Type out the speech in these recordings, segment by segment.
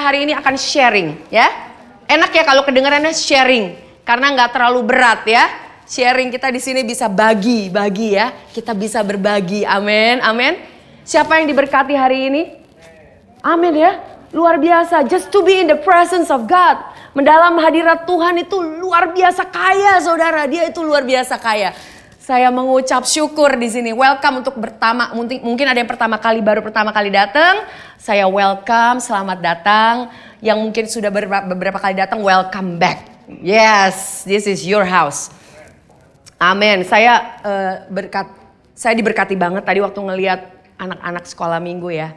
hari ini akan sharing ya. Enak ya kalau kedengarannya sharing karena nggak terlalu berat ya. Sharing kita di sini bisa bagi ya. Kita bisa berbagi. Amin, amin. Siapa yang diberkati hari ini? Amin ya. Luar biasa. Just to be in the presence of God. Mendalam hadirat Tuhan itu luar biasa kaya, saudara. Dia itu luar biasa kaya. Saya mengucap syukur di sini. Welcome untuk mungkin ada yang baru pertama kali datang. Saya welcome, selamat datang. Yang mungkin sudah beberapa kali datang, welcome back. Yes, this is your house. Amin. Saya diberkati banget tadi waktu ngelihat anak-anak sekolah minggu ya.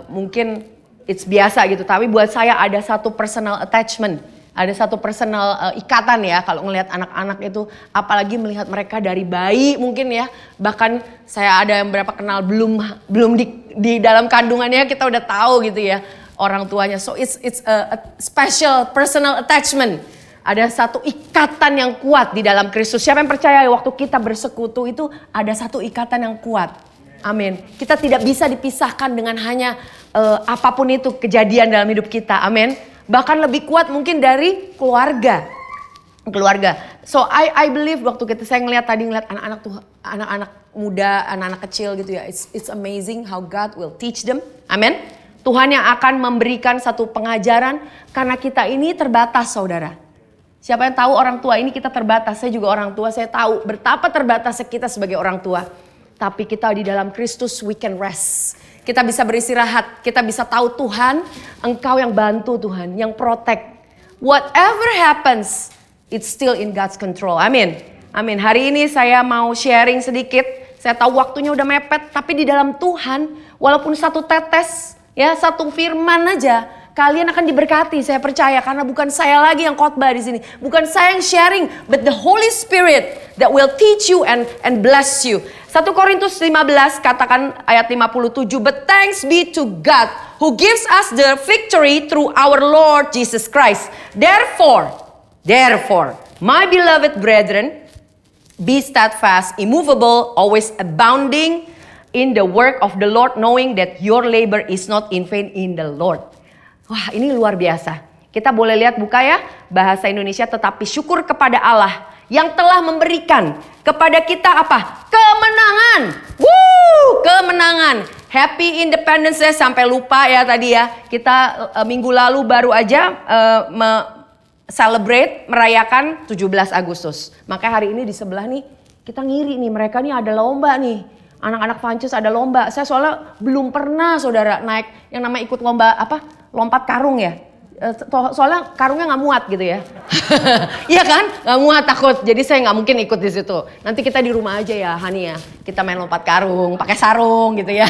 Mungkin it's biasa gitu, tapi buat saya ada satu personal attachment. Ada satu personal ikatan ya kalau ngelihat anak-anak itu. Apalagi melihat mereka dari bayi mungkin ya. Bahkan saya ada yang berapa kenal belum di dalam kandungannya kita udah tahu gitu ya orang tuanya. So it's a special personal attachment. Ada satu ikatan yang kuat di dalam Kristus. Siapa yang percaya waktu kita bersekutu itu ada satu ikatan yang kuat. Amin. Kita tidak bisa dipisahkan dengan hanya apapun itu kejadian dalam hidup kita. Amin. Bahkan lebih kuat mungkin dari keluarga. So I believe waktu saya ngeliat anak-anak tuh, anak-anak muda, anak-anak kecil gitu ya. It's amazing how God will teach them. Amin. Tuhan yang akan memberikan satu pengajaran karena kita ini terbatas, saudara. Siapa yang tahu orang tua ini kita terbatas. Saya juga orang tua, saya tahu betapa terbatasnya kita sebagai orang tua. Tapi kita di dalam Kristus we can rest. Kita bisa beristirahat, kita bisa tahu Tuhan, Engkau yang bantu Tuhan, yang protect. Whatever happens, it's still in God's control. Amin. Amin. Hari ini saya mau sharing sedikit. Saya tahu waktunya udah mepet, tapi di dalam Tuhan, walaupun satu tetes, ya satu firman aja, kalian akan diberkati, saya percaya. Karena bukan saya lagi yang khotbah di sini. Bukan saya yang sharing, but the Holy Spirit that will teach you and bless you. 1 Korintus 15 katakan ayat 57. But thanks be to God who gives us the victory through our Lord Jesus Christ. Therefore, my beloved brethren, be steadfast, immovable, always abounding in the work of the Lord, knowing that your labor is not in vain in the Lord. Wah, ini luar biasa. Kita boleh lihat buka ya, bahasa Indonesia. Tetapi syukur kepada Allah yang telah memberikan kepada kita apa? Kemenangan. Kemenangan. Happy Independence Day, sampai lupa ya tadi ya. Kita minggu lalu baru aja merayakan 17 Agustus. Makanya hari ini di sebelah nih kita ngiri nih, mereka nih ada lomba nih. Anak-anak Vances ada lomba. Saya soalnya belum pernah saudara naik yang namanya ikut lomba lompat karung ya. Soalnya karungnya nggak muat gitu ya. Iya kan? Nggak muat, takut. Jadi saya nggak mungkin ikut di situ. Nanti kita di rumah aja ya, Hani ya. Kita main lompat karung, pakai sarung gitu ya.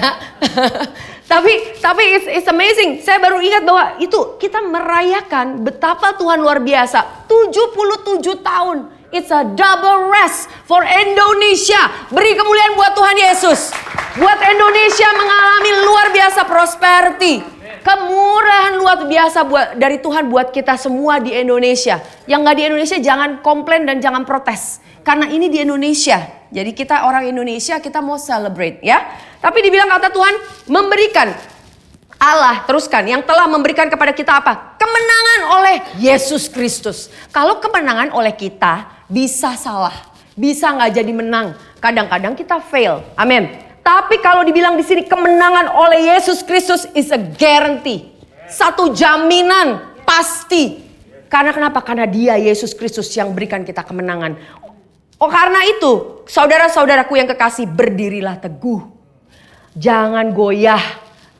tapi it's amazing. Saya baru ingat bahwa itu kita merayakan betapa Tuhan luar biasa. 77 tahun. It's a double rest for Indonesia. Beri kemuliaan buat Tuhan Yesus. Buat Indonesia mengalami luar biasa prosperity. Kemurahan luar biasa dari Tuhan buat kita semua di Indonesia. Yang gak di Indonesia jangan komplain dan jangan protes. Karena ini di Indonesia. Jadi kita orang Indonesia, kita mau celebrate ya. Tapi dibilang kata Tuhan memberikan. Allah teruskan yang telah memberikan kepada kita apa? Kemenangan oleh Yesus Kristus. Kalau kemenangan oleh kita bisa salah. Bisa gak jadi menang. Kadang-kadang kita fail. Amin. Tapi kalau dibilang di sini kemenangan oleh Yesus Kristus is a guarantee. Satu jaminan pasti. Karena kenapa? Karena Dia Yesus Kristus yang berikan kita kemenangan. Oh, karena itu, saudara-saudaraku yang kekasih, berdirilah teguh. Jangan goyah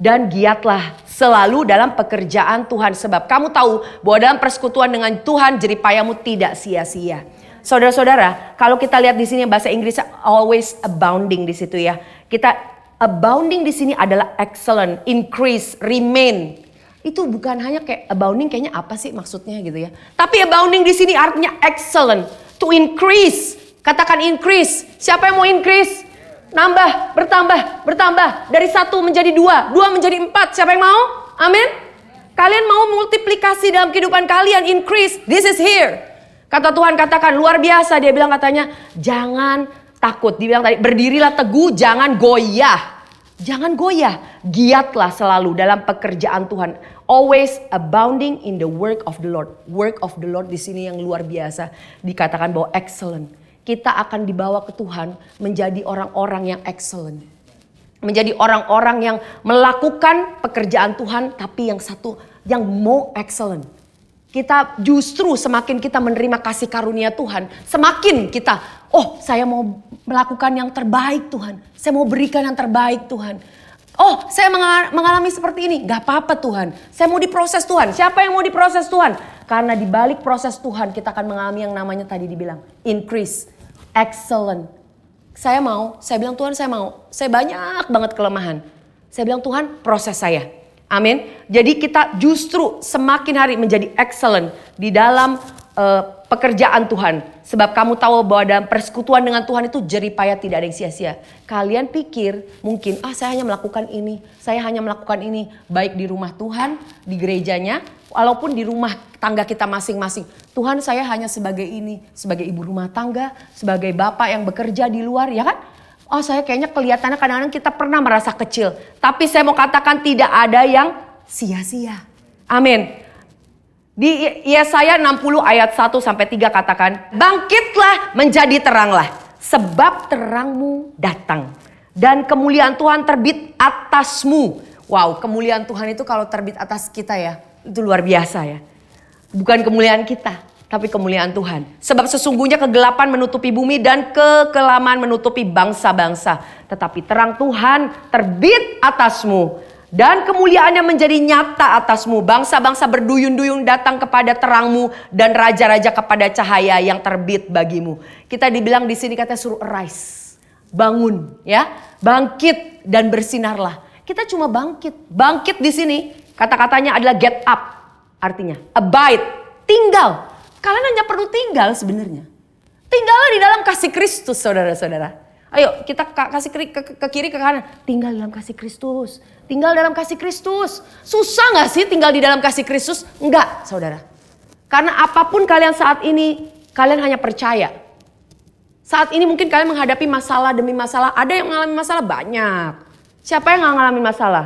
dan giatlah selalu dalam pekerjaan Tuhan. Sebab kamu tahu bahwa dalam persekutuan dengan Tuhan jeripayamu tidak sia-sia. Saudara-saudara, kalau kita lihat di sini bahasa Inggrisnya always abounding di situ ya. Kita abounding di sini adalah excellent, increase, remain. Itu bukan hanya kayak abounding, kayaknya apa sih maksudnya gitu ya. Tapi abounding di sini artinya excellent, to increase. Katakan increase. Siapa yang mau increase? Nambah, bertambah. Dari 1 menjadi 2, 2 menjadi 4. Siapa yang mau? Amin. Kalian mau multiplikasi dalam kehidupan kalian, increase. This is here. Kata Tuhan katakan luar biasa. Dia bilang katanya jangan takut. Dia bilang tadi berdirilah teguh, jangan goyah. Jangan goyah. Giatlah selalu dalam pekerjaan Tuhan. always abounding in the work of the Lord. Work of the Lord di sini yang luar biasa. Dikatakan bahwa excellent. Kita akan dibawa ke Tuhan menjadi orang-orang yang excellent. Menjadi orang-orang yang melakukan pekerjaan Tuhan, tapi yang satu, yang more excellent. Kita justru semakin kita menerima kasih karunia Tuhan, semakin kita, oh saya mau melakukan yang terbaik Tuhan. Saya mau berikan yang terbaik Tuhan. Oh, saya mengalami seperti ini. Gak apa-apa Tuhan. Saya mau diproses Tuhan. Siapa yang mau diproses Tuhan? Karena di balik proses Tuhan kita akan mengalami yang namanya tadi dibilang increase, excellent. Saya bilang Tuhan saya mau. Saya banyak banget kelemahan. Saya bilang Tuhan proses saya. Amin. Jadi kita justru semakin hari menjadi excellent di dalam pekerjaan Tuhan. Sebab kamu tahu bahwa dalam persekutuan dengan Tuhan itu jeripaya tidak ada yang sia-sia. Kalian pikir mungkin saya hanya melakukan ini. Saya hanya melakukan ini. Baik di rumah Tuhan, di gerejanya. Walaupun di rumah tangga kita masing-masing. Tuhan saya hanya sebagai ini. Sebagai ibu rumah tangga. Sebagai bapak yang bekerja di luar ya kan. Oh saya kayaknya kelihatannya kadang-kadang kita pernah merasa kecil. Tapi saya mau katakan tidak ada yang sia-sia. Amin. Di Yesaya 60 ayat 1-3 katakan, bangkitlah menjadi teranglah, sebab terangmu datang. Dan kemuliaan Tuhan terbit atasmu. Wow, kemuliaan Tuhan itu kalau terbit atas kita ya, itu luar biasa ya. Bukan kemuliaan kita, tapi kemuliaan Tuhan. Sebab sesungguhnya kegelapan menutupi bumi dan kekelaman menutupi bangsa-bangsa. Tetapi terang Tuhan terbit atasmu. Dan kemuliaannya menjadi nyata atasmu. Bangsa-bangsa berduyun-duyun datang kepada terangmu. Dan raja-raja kepada cahaya yang terbit bagimu. Kita dibilang di sini katanya suruh arise. Bangun ya. Bangkit dan bersinarlah. Kita cuma bangkit. Bangkit di sini kata-katanya adalah get up. Artinya abide. Tinggal. Kalian hanya perlu tinggal sebenarnya. Tinggallah di dalam kasih Kristus saudara-saudara. Ayo kita kasih ke kiri ke kanan. Tinggal dalam kasih Kristus. Tinggal dalam kasih Kristus. Susah gak sih tinggal di dalam kasih Kristus? Enggak saudara. Karena apapun kalian saat ini, kalian hanya percaya. Saat ini mungkin kalian menghadapi masalah demi masalah. Ada yang mengalami masalah banyak. Siapa yang gak mengalami masalah?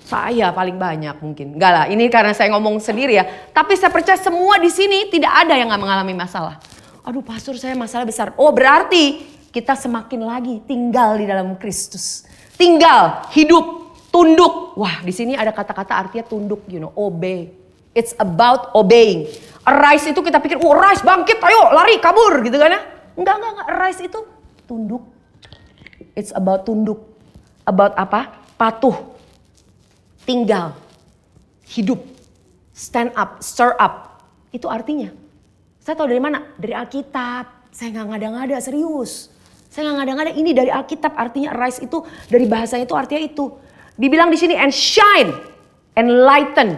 Saya paling banyak mungkin. Enggak lah, ini karena saya ngomong sendiri ya. Tapi saya percaya semua di sini tidak ada yang gak mengalami masalah. Aduh pastor saya masalah besar. Oh berarti kita semakin lagi tinggal di dalam Kristus. Tinggal, hidup, tunduk. Wah di sini ada kata-kata artinya tunduk, obey. It's about obeying. Arise itu kita pikir, rise bangkit, ayo lari kabur gitu kan ya. Enggak. Arise itu tunduk. It's about tunduk. About apa? Patuh. Tinggal. Hidup. Stand up, stir up. Itu artinya. Saya tahu dari mana? Dari Alkitab. Saya gak ngada-ngada, serius. Saya gak ngada-ngada, ini dari Alkitab artinya arise itu dari bahasanya itu artinya itu. Dibilang di sini and shine and lighten.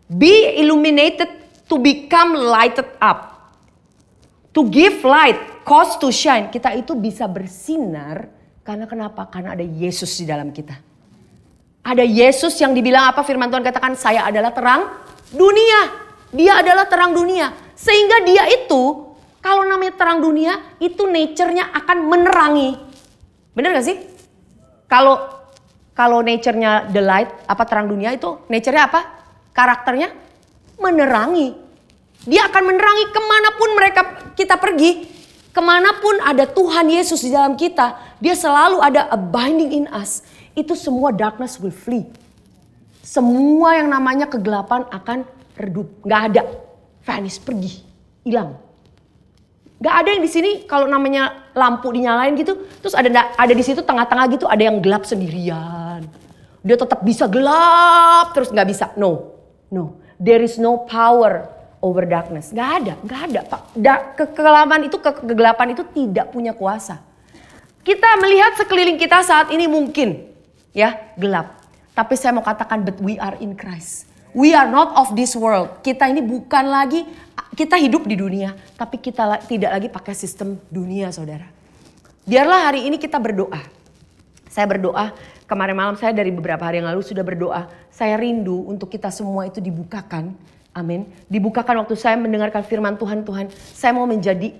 Be illuminated to become lighted up. To give light, cause to shine. Kita itu bisa bersinar karena kenapa? Karena ada Yesus di dalam kita. Ada Yesus yang dibilang apa firman Tuhan katakan saya adalah terang dunia. Dia adalah terang dunia. Sehingga dia itu kalau namanya terang dunia itu nature-nya akan menerangi. Bener gak sih? Kalau nature-nya the light, apa terang dunia itu nature-nya apa? Karakternya menerangi. Dia akan menerangi kemanapun kita pergi. Kemanapun ada Tuhan Yesus di dalam kita. Dia selalu ada abiding in us. Itu semua darkness will flee. Semua yang namanya kegelapan akan redup. Gak ada. Vanish, pergi. Hilang. Gak ada yang di sini kalau namanya lampu dinyalain gitu. Terus ada di situ tengah-tengah gitu ada yang gelap sendirian. Dia tetap bisa gelap terus gak bisa. No. There is no power over darkness. Gak ada Pak. Kegelapan itu tidak punya kuasa. Kita melihat sekeliling kita saat ini mungkin ya gelap. Tapi saya mau katakan but we are in Christ. We are not of this world. Kita ini bukan lagi, kita hidup di dunia. Tapi kita tidak lagi pakai sistem dunia saudara. Biarlah hari ini kita berdoa. Saya berdoa, kemarin malam saya dari beberapa hari yang lalu sudah berdoa. Saya rindu untuk kita semua itu dibukakan. Amin. Dibukakan waktu saya mendengarkan firman Tuhan. Saya mau menjadi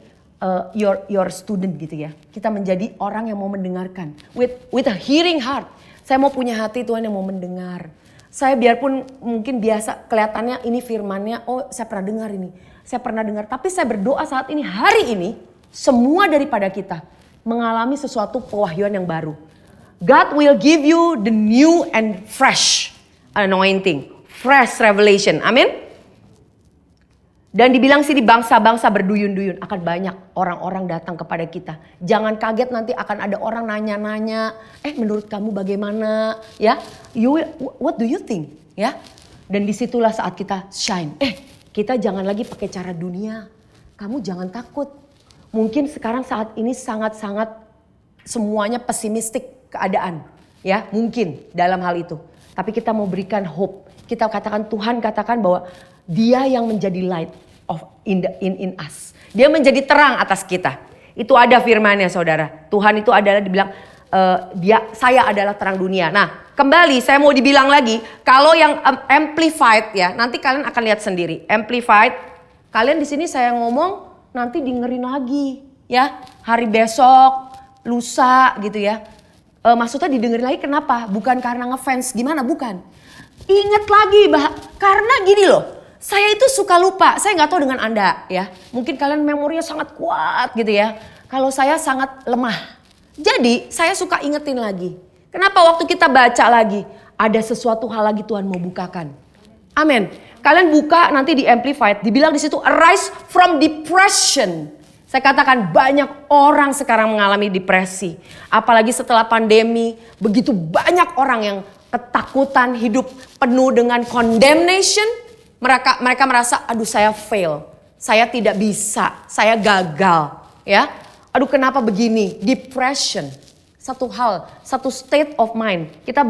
your student gitu ya. Kita menjadi orang yang mau mendengarkan. With a hearing heart. Saya mau punya hati Tuhan yang mau mendengar. Saya biarpun mungkin biasa kelihatannya ini firmannya, oh saya pernah dengar ini. Saya pernah dengar, tapi saya berdoa saat ini, hari ini, semua daripada kita mengalami sesuatu pewahyuan yang baru. God will give you the new and fresh anointing, fresh revelation. Amin. Dan dibilang sini bangsa-bangsa berduyun-duyun, akan banyak orang-orang datang kepada kita. Jangan kaget nanti akan ada orang nanya-nanya, menurut kamu bagaimana? Ya, what do you think? Ya, dan disitulah saat kita shine. Kita jangan lagi pakai cara dunia. Kamu jangan takut. Mungkin sekarang saat ini sangat-sangat semuanya pesimistik keadaan. Ya, mungkin dalam hal itu. Tapi kita mau berikan hope. Kita katakan, Tuhan katakan bahwa Dia yang menjadi light of in us. Dia menjadi terang atas kita. Itu ada firman-Nya, saudara. Tuhan itu adalah dibilang saya adalah terang dunia. Nah, kembali saya mau dibilang lagi, kalau yang amplified ya, nanti kalian akan lihat sendiri. Amplified, kalian di sini saya ngomong nanti dengerin lagi, ya. Hari besok, lusa gitu ya. Maksudnya didengerin lagi kenapa? Bukan karena ngefans gimana, bukan. Ingat lagi, karena gini loh. Saya itu suka lupa, saya nggak tahu dengan Anda ya. Mungkin kalian memorinya sangat kuat gitu ya. Kalau saya sangat lemah. Jadi saya suka ingetin lagi. Kenapa waktu kita baca lagi, ada sesuatu hal lagi Tuhan mau bukakan. Amin. Kalian buka nanti di Amplified, dibilang di situ arise from depression. Saya katakan banyak orang sekarang mengalami depresi. Apalagi setelah pandemi, begitu banyak orang yang ketakutan, hidup penuh dengan condemnation. Mereka merasa, aduh saya fail, saya tidak bisa, saya gagal, ya. Aduh kenapa begini? Depression, satu hal, satu state of mind. Kita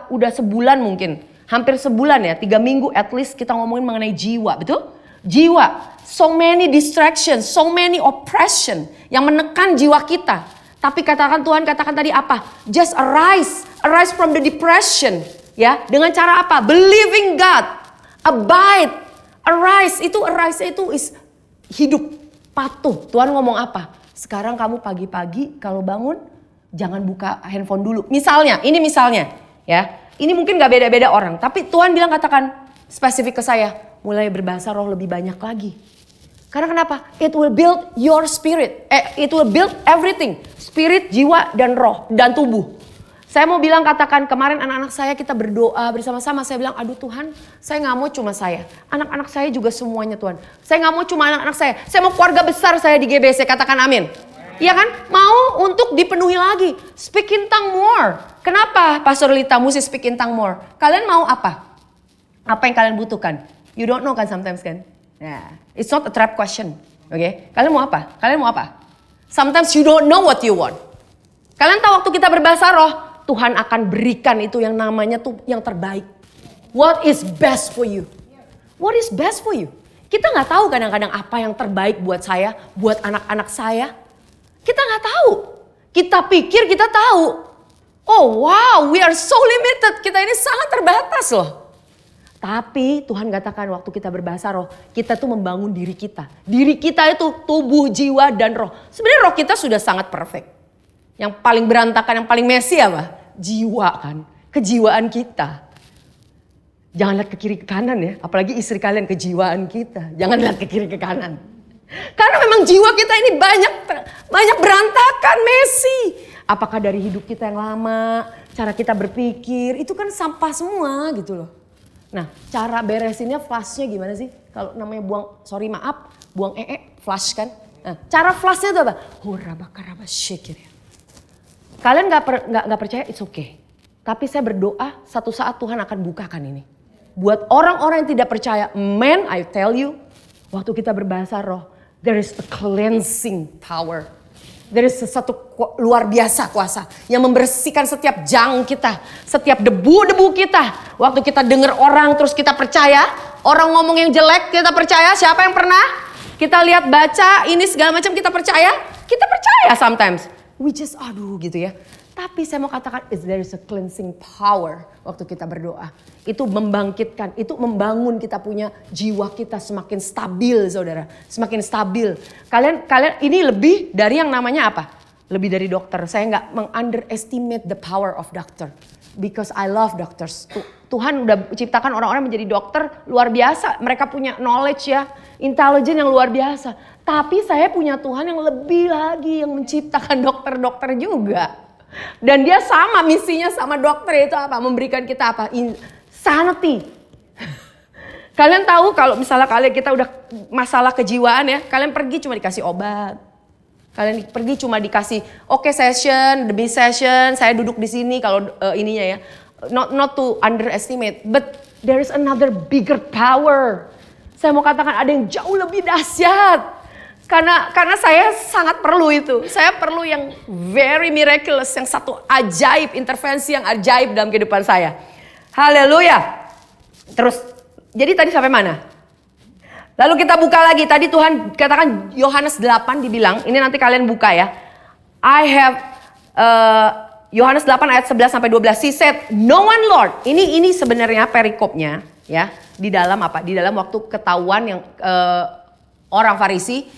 udah sebulan mungkin, hampir sebulan ya, 3 minggu at least kita ngomongin mengenai jiwa, betul? Jiwa, so many distractions, so many oppression yang menekan jiwa kita. Tapi Tuhan katakan tadi apa? Just arise from the depression, ya. Dengan cara apa? Believing God. Abide, arise itu is hidup, patuh. Tuhan ngomong apa? Sekarang kamu pagi-pagi kalau bangun jangan buka handphone dulu. Misalnya, ya. Ini mungkin gak beda-beda orang. Tapi Tuhan bilang katakan spesifik ke saya, mulai berbahasa roh lebih banyak lagi. Karena kenapa? It will build your spirit. It will build everything. Spirit, jiwa, dan roh, dan tubuh. Saya mau bilang katakan kemarin anak-anak saya kita berdoa bersama-sama. Saya bilang aduh Tuhan saya gak mau cuma saya. Anak-anak saya juga semuanya Tuhan. Saya gak mau cuma anak-anak saya. Saya mau keluarga besar saya di GBC. Katakan amin. Iya kan? Mau untuk dipenuhi lagi. Speak in tongue more. Kenapa Pastor Lita mesti speak in tongue more? Kalian mau apa? Apa yang kalian butuhkan? You don't know kan sometimes kan? Nah, it's not a trap question. Oke? Kalian mau apa? Sometimes you don't know what you want. Kalian tahu waktu kita berbahasa roh, Tuhan akan berikan itu yang namanya tuh yang terbaik. What is best for you? What is best for you? Kita gak tahu kadang-kadang apa yang terbaik buat saya, buat anak-anak saya. Kita gak tahu. Kita pikir kita tahu. Oh wow, we are so limited. Kita ini sangat terbatas loh. Tapi Tuhan katakan waktu kita berbahasa roh, kita tuh membangun diri kita. Diri kita itu tubuh, jiwa, dan roh. Sebenarnya roh kita sudah sangat perfect. Yang paling berantakan, yang paling messy apa? Jiwa kan, kejiwaan kita. Jangan lihat ke kiri ke kanan ya, apalagi istri kalian kejiwaan kita. Jangan lihat ke kiri ke kanan. Karena memang jiwa kita ini banyak berantakan, messy. Apakah dari hidup kita yang lama, cara kita berpikir, itu kan sampah semua gitu loh. Nah cara beresinnya flashnya gimana sih? Kalau namanya buang flash kan. Nah cara flashnya itu apa? Hurabaka shake. Kalian gak percaya, it's okay. Tapi saya berdoa satu saat Tuhan akan bukakan ini. Buat orang-orang yang tidak percaya, man I tell you, waktu kita berbahasa roh, there is a cleansing power. There is sesuatu luar biasa kuasa yang membersihkan setiap jang kita, setiap debu-debu kita. Waktu kita dengar orang terus kita percaya, orang ngomong yang jelek kita percaya, siapa yang pernah? Kita lihat baca ini segala macam kita percaya sometimes. We just aduh gitu ya. Tapi saya mau katakan there is a cleansing power waktu kita berdoa. Itu membangkitkan, itu membangun kita punya jiwa kita semakin stabil saudara. Semakin stabil. Kalian ini lebih dari yang namanya apa? Lebih dari dokter. Saya nggak meng-underestimate the power of doctor. Because I love doctors. Tuhan udah ciptakan orang-orang menjadi dokter luar biasa. Mereka punya knowledge ya, intelligence yang luar biasa. Tapi saya punya Tuhan yang lebih lagi yang menciptakan dokter-dokter juga. Dan dia sama misinya sama dokter itu apa? Memberikan kita apa? Sanity. Kalian tahu kalau misalnya kita udah masalah kejiwaan ya, kalian pergi cuma dikasih obat. Kalian pergi cuma dikasih, session, demi session, saya duduk di sini kalau ininya ya. Not to underestimate, but there is another bigger power. Saya mau katakan ada yang jauh lebih dahsyat. Karena saya sangat perlu itu. Saya perlu yang very miraculous, yang satu ajaib, intervensi yang ajaib dalam kehidupan saya. Haleluya. Terus, jadi tadi sampai mana? Lalu kita buka lagi, tadi Tuhan katakan Yohanes 8 dibilang, ini nanti kalian buka ya. I have, Yohanes 8 ayat 11 sampai 12, he said, no one Lord. Ini sebenarnya perikopnya ya, di dalam apa? Di dalam waktu ketahuan yang orang Farisi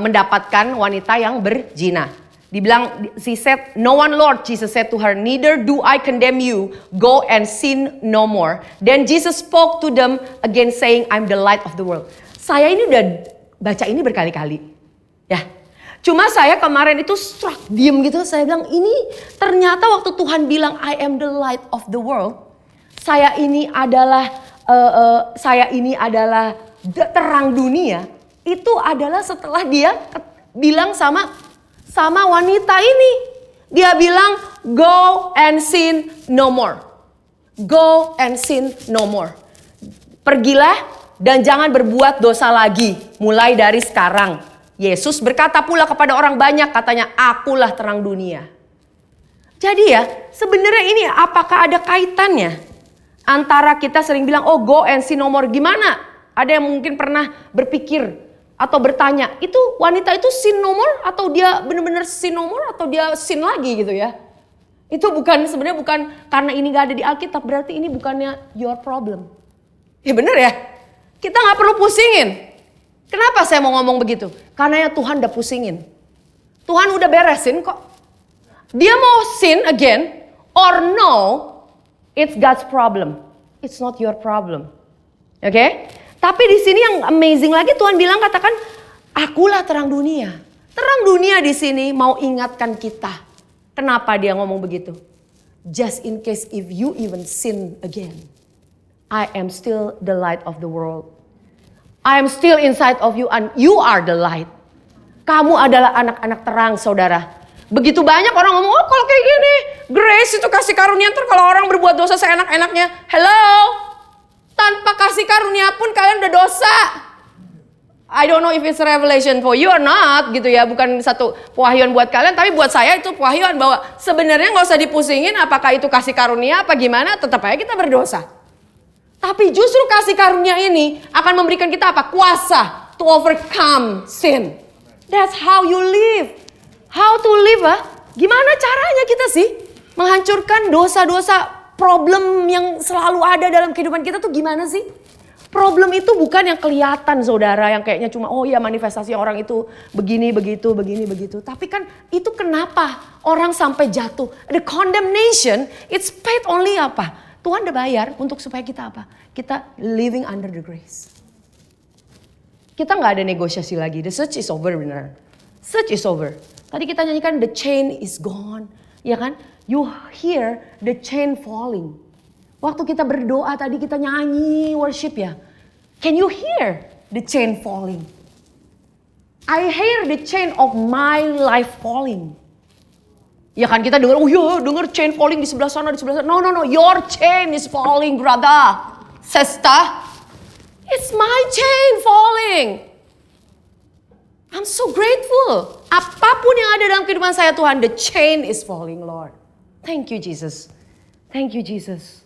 mendapatkan wanita yang berzina. Dibilang, she said, no one Lord, Jesus said to her, neither do I condemn you, go and sin no more. Then Jesus spoke to them again saying, I'm the light of the world. Saya ini udah baca ini berkali-kali. Ya, cuma saya kemarin itu struck, diem gitu, saya bilang ini ternyata waktu Tuhan bilang I am the light of the world. Saya ini adalah terang dunia. Itu adalah setelah dia bilang sama wanita ini. Dia bilang, go and sin no more. Go and sin no more. Pergilah dan jangan berbuat dosa lagi. Mulai dari sekarang. Yesus berkata pula kepada orang banyak, katanya, akulah terang dunia. Jadi ya, sebenarnya ini apakah ada kaitannya? Antara kita sering bilang, oh go and sin no more. Gimana? Ada yang mungkin pernah berpikir atau bertanya, itu wanita itu sin no more atau dia benar-benar sin no more atau dia sin lagi gitu ya. Itu sebenarnya bukan karena ini gak ada di Alkitab, berarti ini bukannya your problem. Ya benar ya, kita gak perlu pusingin. Kenapa saya mau ngomong begitu? Karena ya Tuhan udah pusingin. Tuhan udah beresin kok. Dia mau sin again or no, it's God's problem. It's not your problem. Oke? Tapi di sini yang amazing lagi Tuhan bilang katakan, akulah terang dunia. Terang dunia di sini mau ingatkan kita. Kenapa dia ngomong begitu? Just in case if you even sin again. I am still the light of the world. I am still inside of you and you are the light. Kamu adalah anak-anak terang saudara. Begitu banyak orang ngomong, oh kalau kayak gini, grace itu kasih karunia, ntar kalau orang berbuat dosa seenak-enaknya. Hello? Tanpa kasih karunia pun kalian udah dosa. I don't know if it's revelation for you or not gitu ya. Bukan satu pewahyuan buat kalian, tapi buat saya itu pewahyuan bahwa sebenarnya gak usah dipusingin apakah itu kasih karunia apa gimana, tetap aja kita berdosa. Tapi justru kasih karunia ini akan memberikan kita apa? Kuasa to overcome sin. That's how you live. How to live Gimana caranya kita sih menghancurkan dosa-dosa, problem yang selalu ada dalam kehidupan kita tuh gimana sih? Problem itu bukan yang kelihatan saudara, yang kayaknya cuma oh ya manifestasi orang itu begini, begitu, begini, begitu. Tapi kan itu kenapa orang sampai jatuh? The condemnation, it's paid only apa? Tuhan udah bayar untuk supaya kita apa? Kita living under the grace. Kita gak ada negosiasi lagi, the search is over benar. Search is over. Tadi kita nyanyikan the chain is gone, ya kan? You hear the chain falling. Waktu kita berdoa tadi kita nyanyi worship ya. Can you hear the chain falling? I hear the chain of my life falling. Ya kan kita dengar, oh ya dengar chain falling di sebelah sana, di sebelah sana. No, your chain is falling brother, sister. It's my chain falling. I'm so grateful. Apapun yang ada dalam kehidupan saya Tuhan, the chain is falling Lord. Thank you Jesus. Thank you Jesus.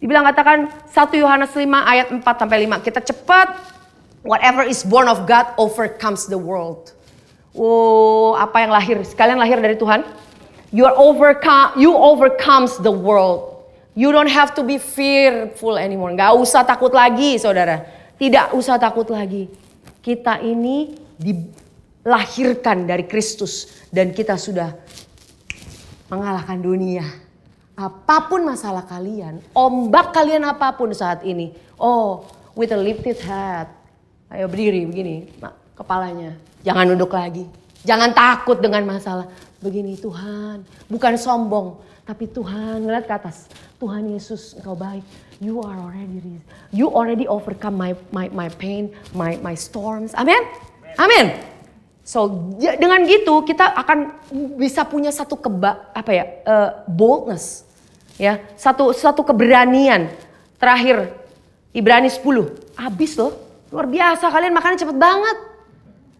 Dibilang katakan 1 Yohanes 5 ayat 4 sampai 5. Kita cepat. Whatever is born of God overcomes the world. Oh, apa yang lahir? Sekalian lahir dari Tuhan. You overcomes the world. You don't have to be fearful anymore. Gak usah takut lagi saudara. Tidak usah takut lagi. Kita ini dilahirkan dari Kristus. Dan kita sudah mengalahkan dunia. Apapun masalah kalian, ombak kalian apapun saat ini. Oh, with a lifted head. Ayo berdiri begini, kepalanya. Jangan duduk lagi. Jangan takut dengan masalah. Begini Tuhan, bukan sombong. Tapi Tuhan, ngeliat ke atas. Tuhan Yesus, Engkau baik. You already overcome my pain, my storms. Amin? Amin. So dengan gitu kita akan bisa punya satu boldness, ya, satu keberanian. Terakhir Ibrani 10, habis loh, luar biasa kalian makannya cepet banget.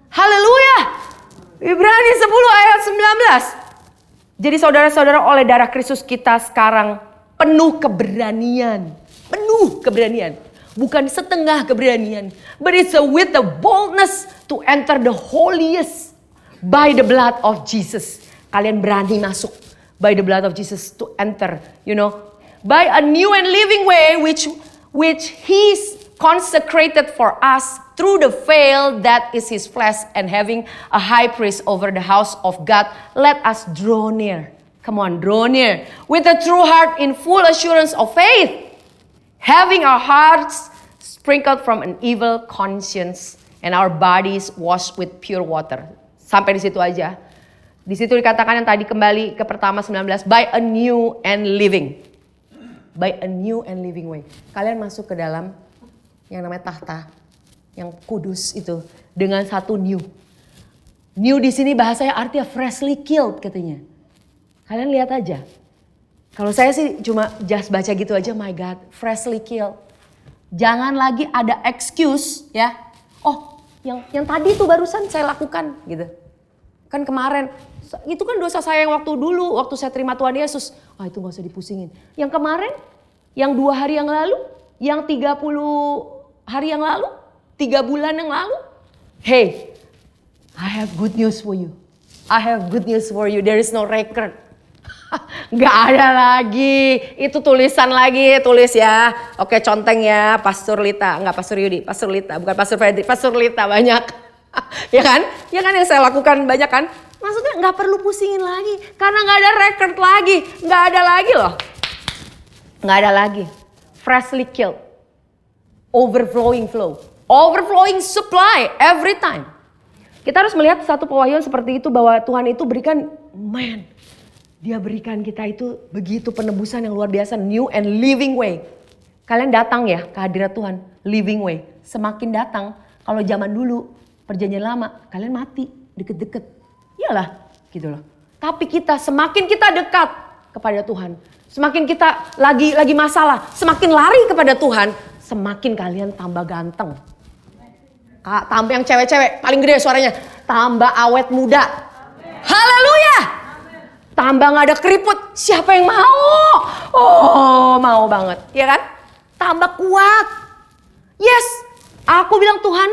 Haleluya. Ibrani 10 ayat 19. Jadi saudara-saudara, oleh darah Kristus kita sekarang penuh keberanian, bukan setengah keberanian, but it's with the boldness to enter the holiest by the blood of Jesus. Kalian berani masuk by the blood of Jesus to enter, by a new and living way which He's consecrated for us through the veil that is His flesh, and having a high priest over the house of God, let us draw near. Come on, draw near with a true heart in full assurance of faith, having our hearts sprinkled from an evil conscience and our bodies washed with pure water. Sampai di situ aja. Di situ dikatakan yang tadi, kembali ke pertama 19, by a new and living way. Kalian masuk ke dalam yang namanya tahta, yang kudus itu, dengan satu new. New di sini bahasanya artinya freshly killed katanya. Kalian lihat aja. Kalau saya sih cuma just baca gitu aja, my God, freshly killed. Jangan lagi ada excuse, ya. Oh, yang tadi tuh barusan saya lakukan gitu. Kan kemarin, itu kan dosa saya yang waktu dulu, waktu saya terima Tuhan Yesus. Itu gak usah dipusingin. Yang kemarin, yang 2 hari yang lalu, yang 30 hari yang lalu, 3 bulan yang lalu. Hey, I have good news for you. There is no record. Gak ada lagi. Itu tulisan lagi, tulis ya. Oke, conteng ya, Pastor Lita. Enggak Pastor Yudi, Pastor Lita. Bukan Pastor Fredrik, Pastor Lita banyak. Ya kan? Ya kan yang saya lakukan banyak kan? Maksudnya gak perlu pusingin lagi. Karena gak ada record lagi. Gak ada lagi loh. Gak ada lagi. Freshly killed. Overflowing flow. Overflowing supply every time. Kita harus melihat satu pewahyuan seperti itu, bahwa Tuhan itu berikan, Dia berikan kita itu begitu penebusan yang luar biasa, new and living way. Kalian datang ya ke hadirat Tuhan, living way. Semakin datang, kalau zaman dulu, perjanjian lama, kalian mati, deket-deket. Iyalah, gitu loh. Tapi semakin kita dekat kepada Tuhan, semakin kita lagi masalah, semakin lari kepada Tuhan, semakin kalian tambah ganteng. Tambah yang cewek-cewek, paling gede suaranya, tambah awet muda. Haleluya! Tambah gak ada keriput, siapa yang mau? Oh, mau banget, ya kan? Tambah kuat. Yes, aku bilang Tuhan.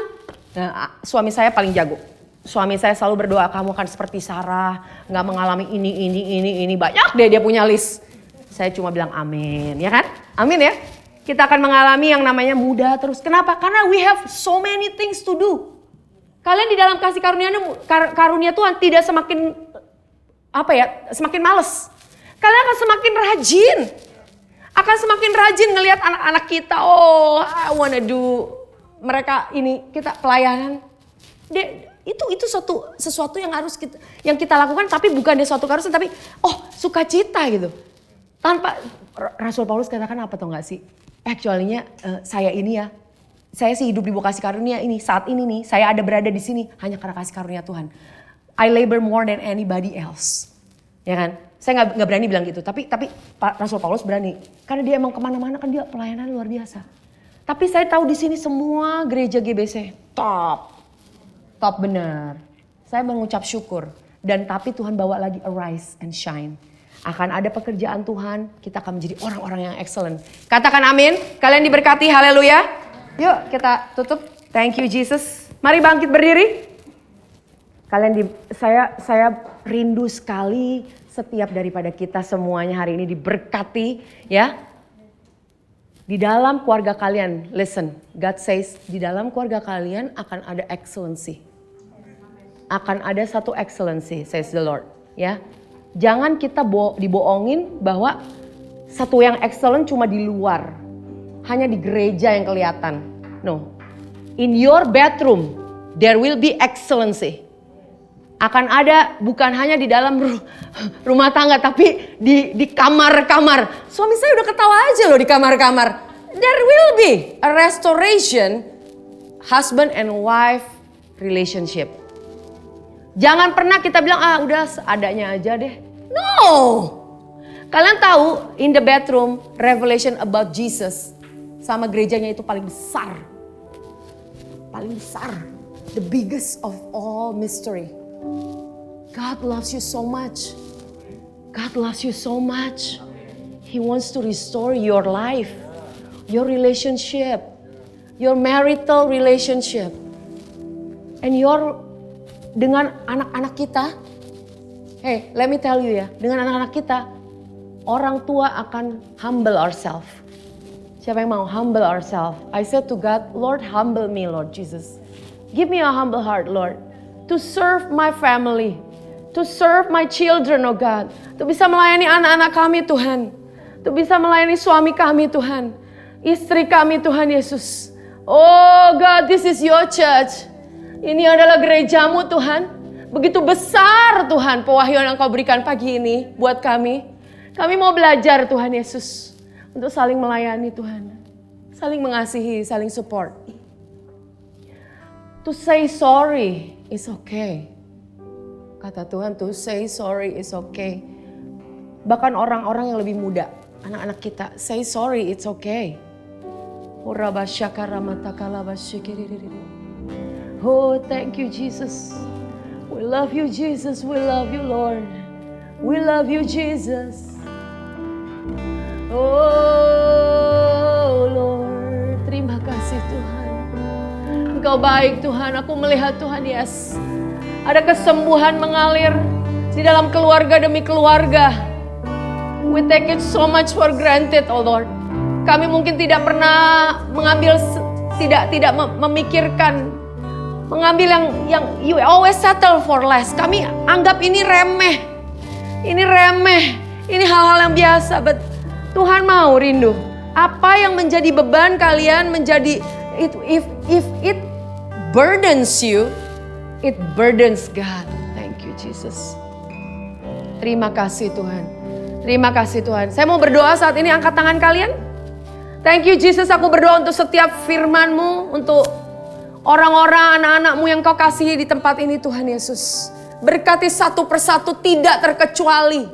Nah, suami saya paling jago. Suami saya selalu berdoa, kamu akan seperti Sarah, gak mengalami ini. Banyak deh dia punya list. Saya cuma bilang amin, ya kan? Amin ya. Kita akan mengalami yang namanya muda terus. Kenapa? Karena we have so many things to do. Kalian di dalam kasih karunia Tuhan tidak semakin semakin males. Kalian akan semakin rajin. Akan semakin rajin ngelihat anak-anak kita. Oh, I wanna do. Mereka kita pelayanan. Itu sesuatu yang harus kita lakukan, tapi bukan dia suatu keharusan, tapi sukacita gitu. Tanpa Rasul Paulus katakan apa tau gak sih? Actually-nya saya sih hidup di bawah kasih karunia ini. Saat ini nih, saya ada berada di sini hanya karena kasih karunia Tuhan. I labor more than anybody else. Ya kan? Saya gak berani bilang gitu. Tapi Rasul Paulus berani. Karena dia emang kemana-mana kan dia pelayanan luar biasa. Tapi saya tahu di sini semua gereja GBC top. Top benar. Saya mengucap syukur. Tapi Tuhan bawa lagi arise and shine. Akan ada pekerjaan Tuhan. Kita akan menjadi orang-orang yang excellent. Katakan amin. Kalian diberkati. Haleluya. Yuk kita tutup. Thank you Jesus. Mari bangkit berdiri. Saya rindu sekali setiap daripada kita semuanya hari ini diberkati ya. Di dalam keluarga kalian, listen, God says di dalam keluarga kalian akan ada excellency. Akan ada satu excellency, says the Lord ya. Jangan kita dibohongin bahwa Satu yang excellent cuma di luar. Hanya di gereja yang kelihatan. No. In your bedroom, there will be excellency. Akan ada bukan hanya di dalam rumah tangga, tapi di kamar-kamar. Suami saya udah ketawa aja loh di kamar-kamar. There will be a restoration husband and wife relationship. Jangan pernah kita bilang, udah seadanya aja deh. No. Kalian tahu in the bedroom, revelation about Jesus sama gerejanya itu paling besar. Paling besar. The biggest of all mystery. God loves you so much. God loves you so much. He wants to restore your life, your relationship, your marital relationship. And dengan anak-anak kita, hey, let me tell you ya, dengan anak-anak kita, orang tua akan humble ourselves. Siapa yang mau humble ourselves? I said to God, Lord, humble me, Lord Jesus. Give me a humble heart, Lord. To serve my family. To serve my children, oh God. Untuk bisa melayani anak-anak kami, Tuhan. Untuk bisa melayani suami kami, Tuhan. Istri kami, Tuhan Yesus. Oh God, this is your church. Ini adalah gerejamu, Tuhan. Begitu besar, Tuhan, pewahyuan yang kau berikan pagi ini buat kami. Kami mau belajar, Tuhan Yesus. Untuk saling melayani, Tuhan. Saling mengasihi, saling support. To say sorry is okay. Kata Tuhan, to say sorry is okay. Bahkan orang-orang yang lebih muda, anak-anak kita, say sorry, it's okay. Oh, thank you, Jesus. We love you, Jesus. We love you, Lord. We love you, Jesus. Oh, Lord. Terima kasih, Tuhan. Engkau baik, Tuhan. Aku melihat, Tuhan, yes. Ada kesembuhan mengalir di dalam keluarga demi keluarga. We take it so much for granted, oh Lord. Kami mungkin tidak pernah tidak memikirkan, mengambil yang you always settle for less. Kami anggap ini remeh. Ini remeh. Ini hal-hal yang biasa. But Tuhan mau rindu. Apa yang menjadi beban kalian menjadi if it burdens you, it burdens God. Thank you, Jesus. Terima kasih, Tuhan. Terima kasih, Tuhan. Saya mau berdoa saat ini, angkat tangan kalian. Thank you, Jesus. Aku berdoa untuk setiap firman-Mu, untuk orang-orang, anak-anak-Mu yang Kau kasihi di tempat ini, Tuhan Yesus. Berkati satu persatu, tidak terkecuali.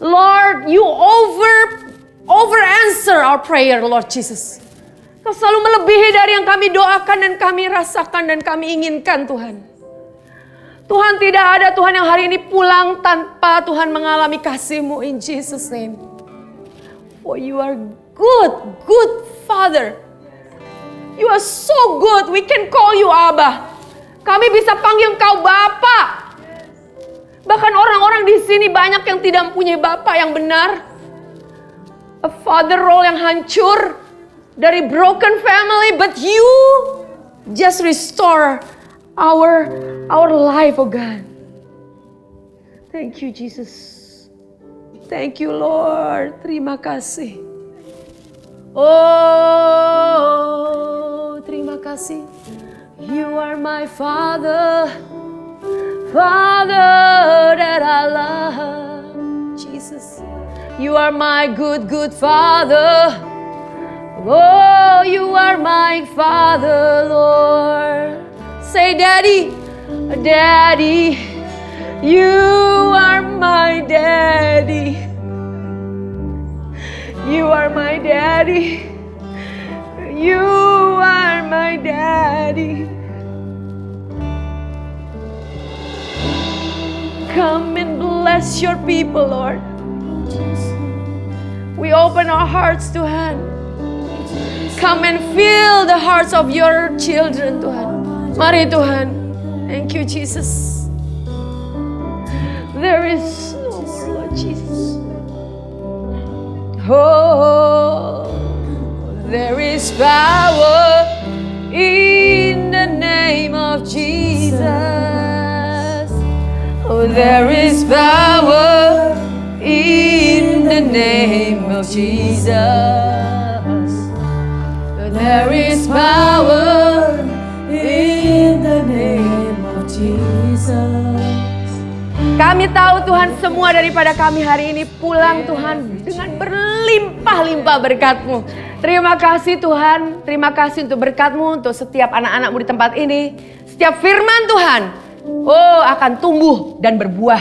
Lord, you over answer our prayer, Lord Jesus. Kau selalu melebihi dari yang kami doakan dan kami rasakan dan kami inginkan, Tuhan. Tuhan, tidak ada Tuhan yang hari ini pulang tanpa Tuhan mengalami kasih-Mu in Jesus' name. For you are good Father. You are so good, we can call you Abba. Kami bisa panggil Kau Bapa. Bahkan orang-orang di sini banyak yang tidak mempunyai Bapa yang benar. A father role yang hancur dari broken family, but you just restore our life, oh God. Thank you, Jesus. Thank you, Lord. Terima kasih. Oh, terima kasih. You are my Father, Father that I love. Jesus, you are my good Father. Oh, you are my Father, Lord. Say, Daddy, Daddy, you are my Daddy. You are my Daddy. You are my Daddy. Come and bless your people, Lord. We open our hearts, Tuhan. Come and fill the hearts of your children, Tuhan. Mari Tuhan. Thank you, Jesus. There is no more, Lord Jesus. Oh, there is power in the name of Jesus. Oh, there is power in the name of of Jesus. There is power in the name of Jesus. Kami tahu Tuhan, semua daripada kami hari ini pulang Tuhan dengan berlimpah-limpah berkat-Mu. Terima kasih Tuhan, terima kasih untuk berkat-Mu, untuk setiap anak-anak-Mu di tempat ini. Setiap firman Tuhan, akan tumbuh dan berbuah.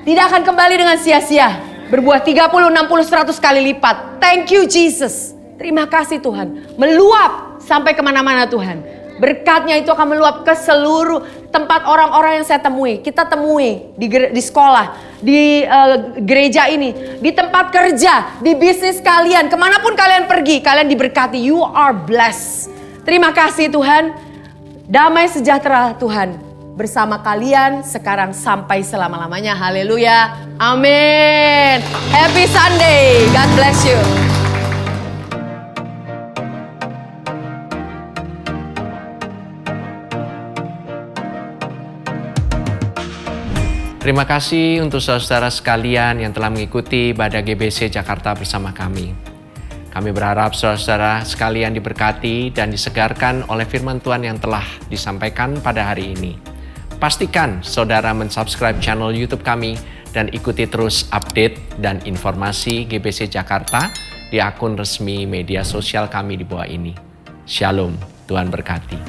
Tidak akan kembali dengan sia-sia. Berbuah 30, 60, 100 kali lipat. Thank you Jesus. Terima kasih Tuhan. Meluap sampai kemana-mana Tuhan. Berkatnya itu akan meluap ke seluruh tempat orang-orang yang saya temui. Kita temui di sekolah, di gereja ini, di tempat kerja, di bisnis kalian. Kemanapun kalian pergi, kalian diberkati. You are blessed. Terima kasih Tuhan. Damai sejahtera Tuhan bersama kalian sekarang sampai selama-lamanya. Haleluya. Amin. Happy Sunday. God bless you. Terima kasih untuk saudara-saudara sekalian yang telah mengikuti ibadah GBC Jakarta bersama kami. Kami berharap saudara-saudara sekalian diberkati dan disegarkan oleh firman Tuhan yang telah disampaikan pada hari ini. Pastikan saudara mensubscribe channel YouTube kami dan ikuti terus update dan informasi GBC Jakarta di akun resmi media sosial kami di bawah ini. Shalom, Tuhan berkati.